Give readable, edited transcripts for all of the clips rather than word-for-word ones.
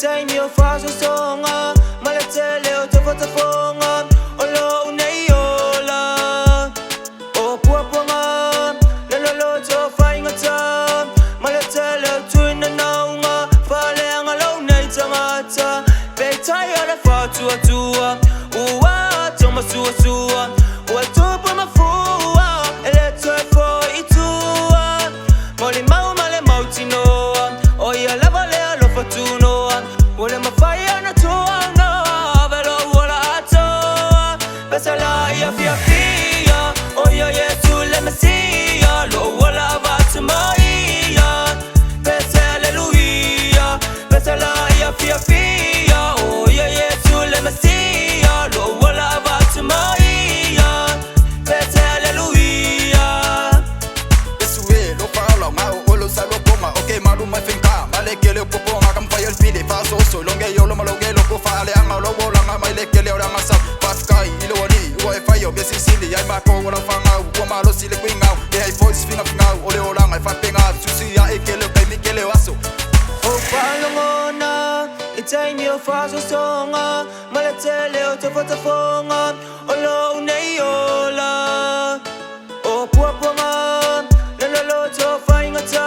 time your fast song maletele otofotofonga olo uneyola o puaponga lelo to fainga ta maletele tuina naunga fale angalo naitangata betai ala fatu atua uwa toma suwa watupa mafua eleto fo itua moli mau male mautino oya lava le alo fatuno wole mafaya na tuanga velo wala ato besala ya fia oya yesu le mesia lo wala vatmaya besala luia besala ya fia oya yesu le mesia lo wala vatmaya besala luia yesu lo paolo ma olo salo poma okay malu ma finka malekele popo ma kam fayel pide fa so longe yolo malogelo ko fale anga lo bola ma malekele ora ngasa paskai ile woni wo e fayo be sisili ai ma ko wala fanga ko malo sile kwinga e ai voice fina ole ola ngai fa penga susi ya ekele pe mikele waso o palongona time your fast song maletele otofotofonga olo uneyola o puaponga lelo to fainga ta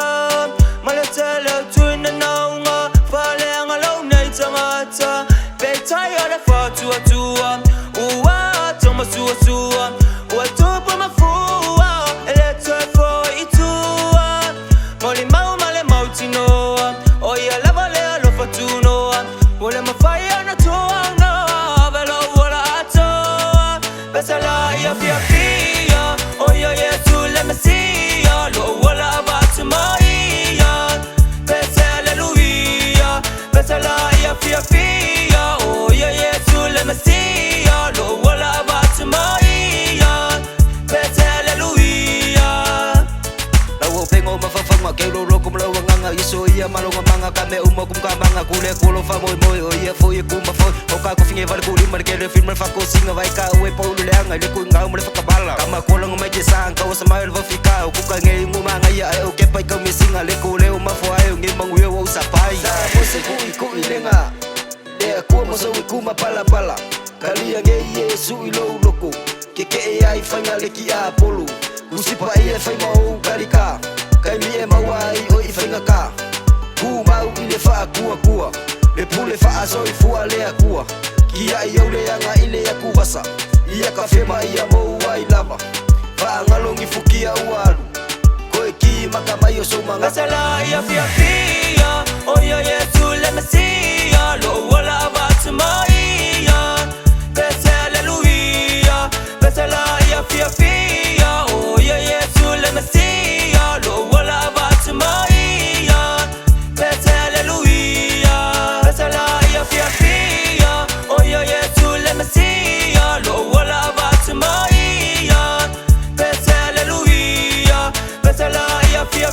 maletele tuina naunga fale angalo naitangata betai ala fatu atua uwa toma suwa watupa mafua eleto fo itua moli mau male mautino oya lava le alo fatuno wole mafaya na tuanga velo wala ato besala ya fia oya yesu le mesia lo wala vatmaya besala luia besala ya fia oya yesu le mesia lo wala vatmaya besala luia lawo pengo mafafanga kelo roko mlawa nganga yeso ia malonga manga kame uma kum kamanga kule kolo fa moi oia foi kuma foi oka ko finge vale kuli mar kele film fa ko singa vai ka we paulo leanga le ku ngau mle fa kabala kama kolo ngome je sanga o samael va fika ku ka ngai mu manga ia o ke pai ka misinga le kule uma fo ai ngi mangu yo o sapai sa mo se ku ilenga le ko mo so kuma pala kalia ngai yesu ilo loko ke ai fanga le ki apolo usipa ia fai mau karika kai mie mawai o ifinga ka ku mau ile fa kua le pule fa aso ifua le akua kia ia ule anga ile ya kubasa ia ka fema ia mo wai lava fa ngalongi fukia ualu ko ki makama yo so manga besala ya fia oya yesu le mesia lo wala vatmaya besala luia besala ya fia oya yesu le mesia lo wala vatmaya besala luia besala ya fia oya yesu le mesia lo wala vatmaya besala luia besala ya fia